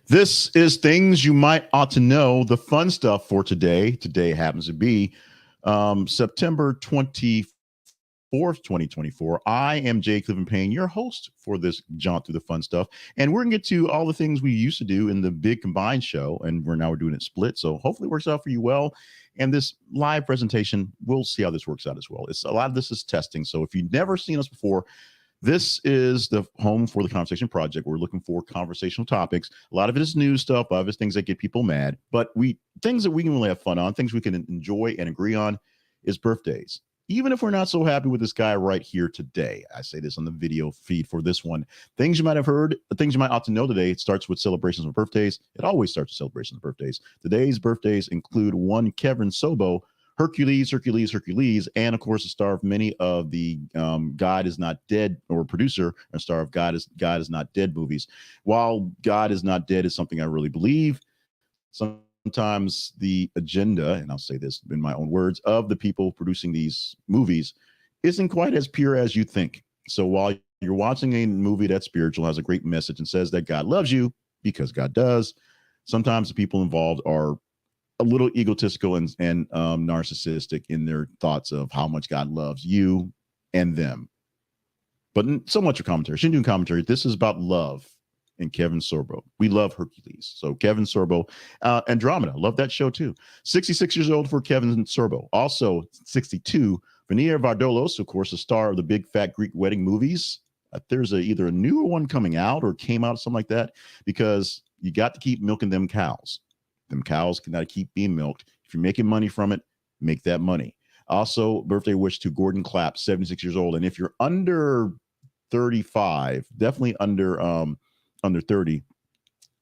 This is things you might ought to know. The fun stuff for today. Today happens to be September 24th, 2024. I am Jay Cliven Payne, your host for this jaunt through the fun stuff. And we're going to get to all the things we used to do in the big combined show. And we're doing it split. So hopefully it works out for you well. And this live presentation, we'll see how this works out as well. It's a lot of this is testing. So if you've never seen us before, this is the home for the Conversation Project. We're looking for conversational topics. A lot of it is news stuff. A lot of it is things that get people mad. But things that we can really have fun on, things we can enjoy and agree on, is birthdays. Even if we're not so happy with this guy right here today, I say this on the video feed for this one. Things you might have heard, things you might ought to know today. It starts with celebrations of birthdays. It always starts with celebrations of birthdays. Today's birthdays include one Kevin Sorbo, Hercules, and of course, the star of many of the God is Not Dead, or producer and star of God is Not Dead movies. While God is Not Dead is something I really believe, sometimes the agenda, and I'll say this in my own words, of the people producing these movies isn't quite as pure as you think. So while you're watching a movie that's spiritual, has a great message, and says that God loves you, because God does, sometimes the people involved are a little egotistical and narcissistic in their thoughts of how much God loves you and them. But so much of commentary. Shouldn't do commentary. This is about love and Kevin Sorbo. We love Hercules. So Kevin Sorbo, Andromeda. Love that show too. 66 years old for Kevin Sorbo. Also 62 for Nia Vardalos, of course, the star of the Big Fat Greek Wedding movies. There's either a newer one coming out or came out, something like that, because you got to keep milking them cows. Them cows cannot keep being milked. If you're making money from it, make that money. Also, birthday wish to Gordon Clapp, 76 years old. And if you're under 35, definitely under 30,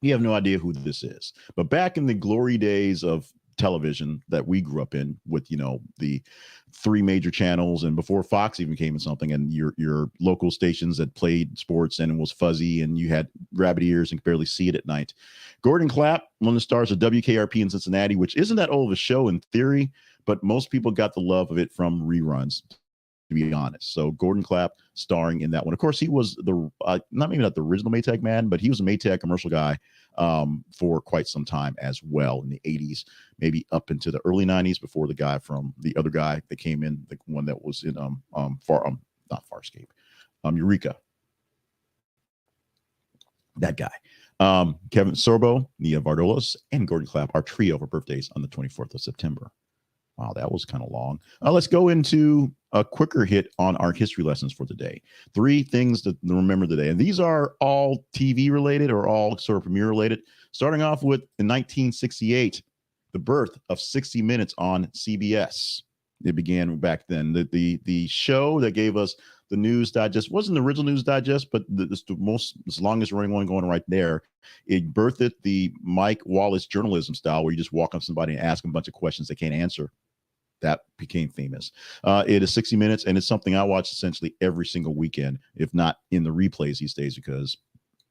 you have no idea who this is. But back in the glory days of television that we grew up in, with the three major channels, and before Fox even came in something, and your local stations that played sports and it was fuzzy and you had rabbit ears and could barely see it at night. Gordon Clapp, one of the stars of WKRP in Cincinnati, which isn't that old of a show in theory, but most people got the love of it from reruns, to be honest. So Gordon Clapp starring in that one. Of course, he was not the original Maytag man, but he was a Maytag commercial guy for quite some time as well in the 80s, maybe up into the early 90s, before the other guy that came in, the one that was in not Farscape, Eureka. That guy. Kevin Sorbo, Nia Vardalos, and Gordon Clapp are trio for birthdays on the 24th of September. Wow, that was kind of long. Let's go into a quicker hit on our history lessons for today. 3 things to remember today. And these are all TV related or all sort of premiere related. Starting off with, in 1968, the birth of 60 Minutes on CBS. It began back then. The show that gave us the News Digest wasn't the original News Digest, but it's the longest running one going right there. It birthed the Mike Wallace journalism style, where you just walk up to somebody and ask them a bunch of questions they can't answer. That became famous. It is 60 Minutes, and it's something I watch essentially every single weekend, if not in the replays these days, because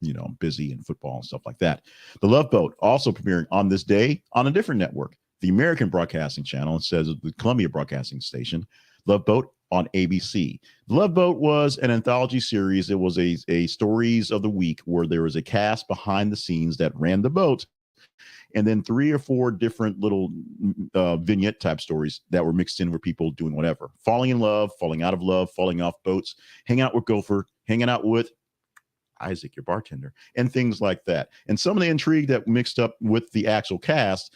I'm busy and football and stuff like that. The Love Boat, also premiering on this day on a different network, the American Broadcasting Channel, instead of the Columbia Broadcasting Station. Love Boat on ABC. The Love Boat was an anthology series. It was a stories of the week where there was a cast behind the scenes that ran the boat, and then 3 or 4 different little vignette type stories that were mixed in with people doing whatever. Falling in love, falling out of love, falling off boats, hanging out with Gopher, hanging out with Isaac, your bartender, and things like that. And some of the intrigue that mixed up with the actual cast,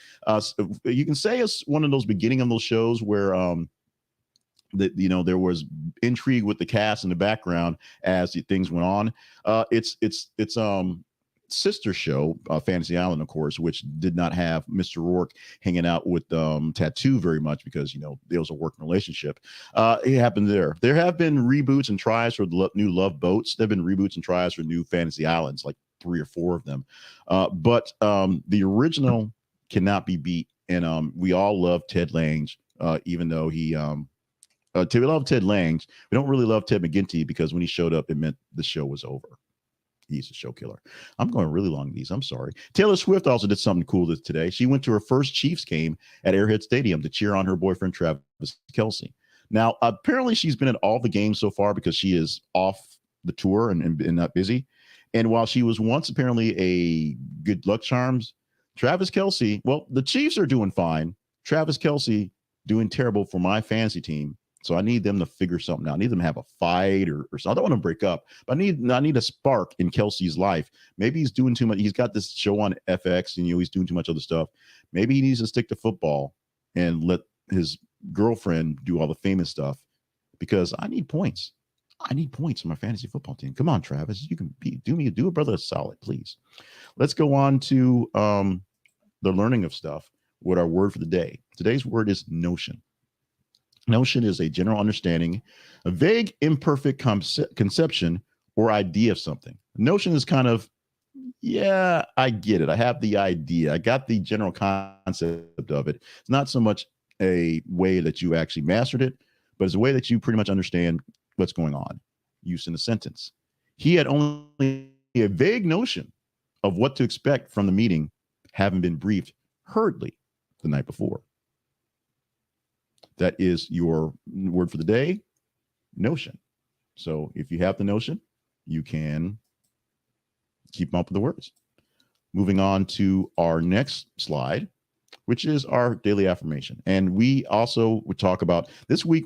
you can say it's one of those beginning of those shows where there was intrigue with the cast in the background as things went on. It's sister show, Fantasy Island, of course, which did not have Mr. Rourke hanging out with Tattoo very much, because there was a working relationship. It happened there. There have been reboots and tries for the new Love Boats. There have been reboots and tries for new Fantasy Islands, like 3 or 4 of them. But the original cannot be beat. And we all love Ted Lange, even though he we love Ted Lange. We don't really love Ted McGinty, because when he showed up, it meant the show was over. He's a show killer. I'm going really long these. I'm sorry. Taylor Swift also did something cool today. She went to her first Chiefs game at Arrowhead Stadium to cheer on her boyfriend, Travis Kelce. Now, apparently she's been at all the games so far because she is off the tour and not busy. And while she was once apparently a good luck charms, Travis Kelce, well, the Chiefs are doing fine. Travis Kelce doing terrible for my fantasy team. So I need them to figure something out. I need them to have a fight or something. I don't want to break up, but I need a spark in Kelsey's life. Maybe he's doing too much. He's got this show on FX and he's doing too much other stuff. Maybe he needs to stick to football and let his girlfriend do all the famous stuff because I need points. I need points on my fantasy football team. Come on, Travis. You can do a brother a solid, please. Let's go on to the learning of stuff with our word for the day. Today's word is notion. Notion is a general understanding, a vague, imperfect conception or idea of something. Notion is kind of, yeah, I get it. I have the idea. I got the general concept of it. It's not so much a way that you actually mastered it, but it's a way that you pretty much understand what's going on. Use in a sentence. He had only a vague notion of what to expect from the meeting, having been briefed hurriedly the night before. That is your word for the day, notion. So if you have the notion, you can keep up with the words. Moving on to our next slide, which is our daily affirmation. And we also would talk about this week.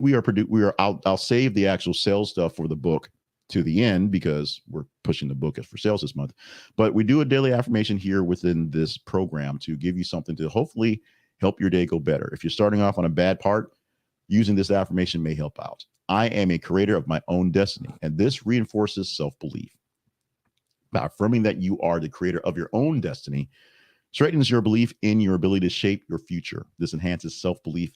I'll save the actual sales stuff for the book to the end because we're pushing the book for sales this month. But we do a daily affirmation here within this program to give you something to hopefully help your day go better. If you're starting off on a bad part, using this affirmation may help out. I am a creator of my own destiny, and this reinforces self-belief. By affirming that you are the creator of your own destiny, straightens your belief in your ability to shape your future. This enhances self-belief.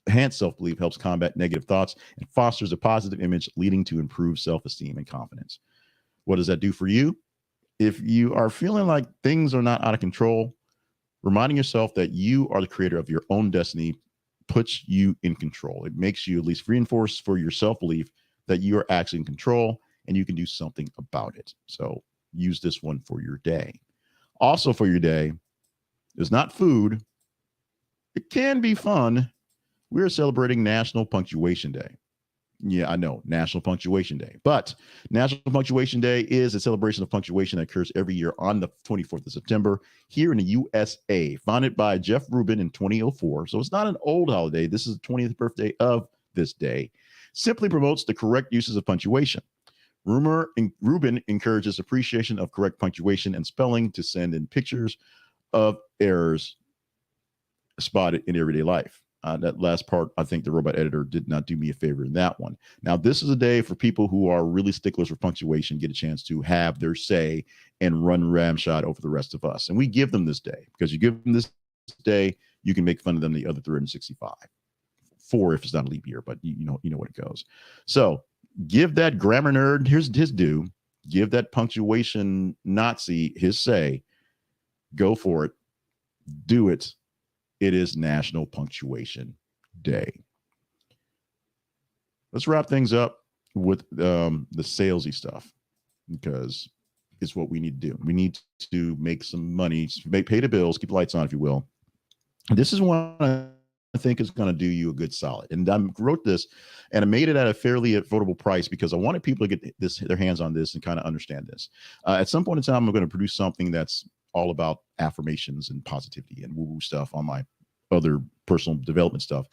Enhanced self-belief helps combat negative thoughts and fosters a positive image, leading to improved self-esteem and confidence. What does that do for you? If you are feeling like things are not out of control, reminding yourself that you are the creator of your own destiny puts you in control. It makes you at least reinforce for your self-belief that you are actually in control and you can do something about it. So use this one for your day. Also for your day is not food. It can be fun. We're celebrating National Punctuation Day. Yeah, I know, National Punctuation Day. But National Punctuation Day is a celebration of punctuation that occurs every year on the 24th of September here in the USA, founded by Jeff Rubin in 2004. So it's not an old holiday. This is the 20th birthday of this day. Simply promotes the correct uses of punctuation. Rubin encourages appreciation of correct punctuation and spelling to send in pictures of errors spotted in everyday life. That last part, I think the robot editor did not do me a favor in that one. Now, this is a day for people who are really sticklers for punctuation, get a chance to have their say and run ramshot over the rest of us. And we give them this day because you give them this day, you can make fun of them the other 365. 4 if it's not a leap year, but you know what it goes. So give that grammar nerd his due. Give that punctuation Nazi his say. Go for it. Do it. It is National Punctuation Day. Let's wrap things up with the salesy stuff because it's what we need to do. We need to make some money, pay the bills, keep the lights on, if you will. And this is one I think is going to do you a good solid. And I wrote this and I made it at a fairly affordable price because I wanted people to get their hands on this and kind of understand this. At some point in time, I'm going to produce something that's all about affirmations and positivity and woo-woo stuff on my other personal development stuff.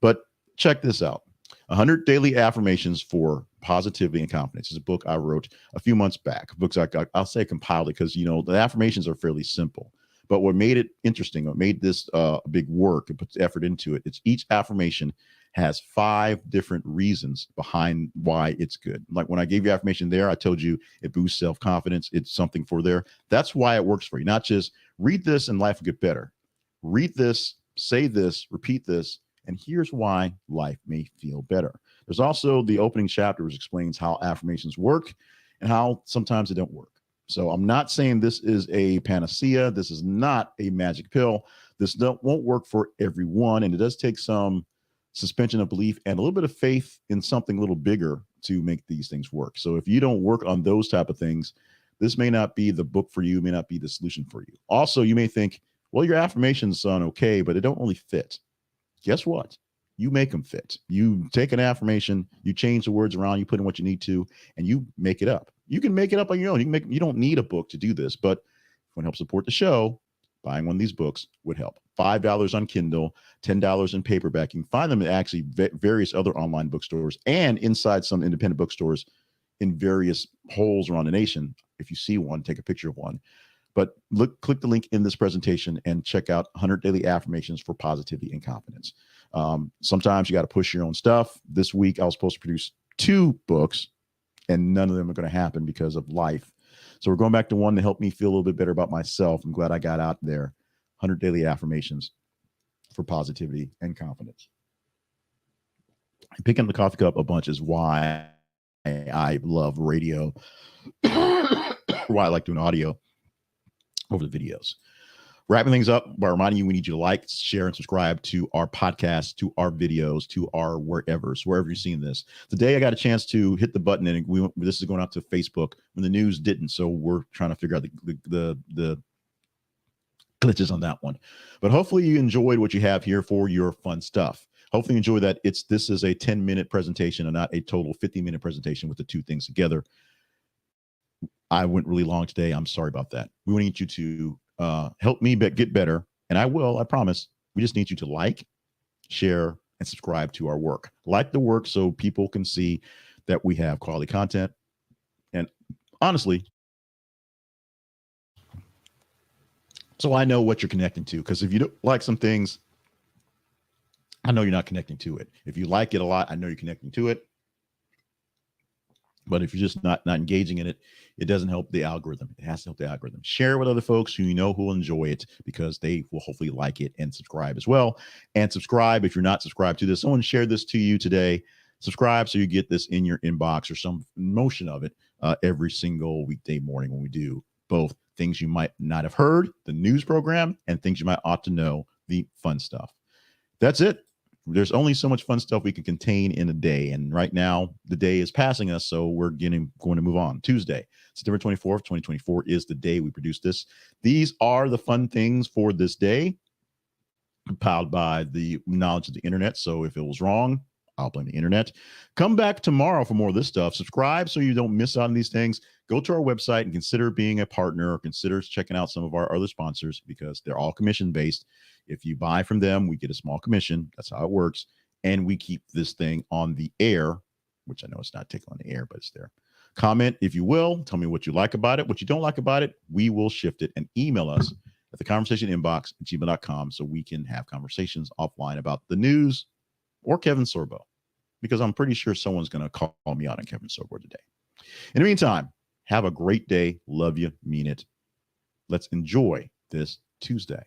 But check this out. 100 Daily Affirmations for Positivity and Confidence is a book I wrote a few months back. Books I'll say compiled it because, the affirmations are fairly simple. But what made it interesting, what made this a big work and puts effort into it, it's each affirmation has 5 different reasons behind why it's good. Like when I gave you affirmation there, I told you it boosts self-confidence. It's something for there. That's why it works for you. Not just read this and life will get better. Read this, say this, repeat this, and here's why life may feel better. There's also the opening chapter which explains how affirmations work and how sometimes they don't work. So I'm not saying this is a panacea. This is not a magic pill. This won't work for everyone, and it does take some suspension of belief and a little bit of faith in something a little bigger to make these things work. So if you don't work on those type of things, this may not be the book for you, may not be the solution for you. Also, you may think, well, your affirmations sound okay, but they don't really fit. Guess what? You make them fit. You take an affirmation, you change the words around, you put in what you need to, and you make it up. You can make it up on your own. You don't need a book to do this, but if you want to help support the show, buying one of these books would help. $5 on Kindle, $10 in paperback. You can find them at actually various other online bookstores and inside some independent bookstores in various holes around the nation. If you see one, take a picture of one. But click the link in this presentation and check out 100 Daily Affirmations for Positivity and Confidence. Sometimes you got to push your own stuff. This week, I was supposed to produce 2 books, and none of them are going to happen because of life. So we're going back to one to help me feel a little bit better about myself. I'm glad I got out there. 100 Daily Affirmations for Positivity and Confidence. Picking up the coffee cup a bunch is why I love radio, why I like doing audio over the videos. Wrapping things up by reminding you, we need you to like, share, and subscribe to our podcast, to our videos, to our wherever you're seeing this. Today, I got a chance to hit the button, and this is going out to Facebook when the news didn't. So we're trying to figure out the glitches on that one. But hopefully you enjoyed what you have here for your fun stuff. Hopefully you enjoy that. This is a 10-minute presentation and not a total 50-minute presentation with the two things together. I went really long today. I'm sorry about that. We want you to help me get better, and I will, I promise. We just need you to like, share, and subscribe to our work. Like the work so people can see that we have quality content. And honestly, so I know what you're connecting to, because if you don't like some things, I know you're not connecting to it. If you like it a lot, I know you're connecting to it. But if you're just not engaging in it, it doesn't help the algorithm. It has to help the algorithm. Share it with other folks who you know who will enjoy it, because they will hopefully like it and subscribe as well. And subscribe if you're not subscribed to this. Someone shared this to you today. Subscribe so you get this in your inbox or some motion of it every single weekday morning when we do both things you might not have heard, the news program, and things you might ought to know, the fun stuff. That's it. There's only so much fun stuff we can contain in a day. And right now, the day is passing us, so we're going to move on. Tuesday, September 24th, 2024 is the day we produced this. These are the fun things for this day, compiled by the knowledge of the internet. So if it was wrong, I'll blame the internet. Come back tomorrow for more of this stuff. Subscribe so you don't miss out on these things. Go to our website and consider being a partner, or consider checking out some of our other sponsors, because they're all commission-based. If you buy from them, we get a small commission. That's how it works. And we keep this thing on the air, which I know it's not taken on the air, but it's there. Comment, if you will. Tell me what you like about it. What you don't like about it, we will shift it. And email us at theconversationinbox@gmail.com so we can have conversations offline about the news or Kevin Sorbo, because I'm pretty sure someone's going to call me out on Kevin Sorbo today. In the meantime, have a great day. Love you. Mean it. Let's enjoy this Tuesday.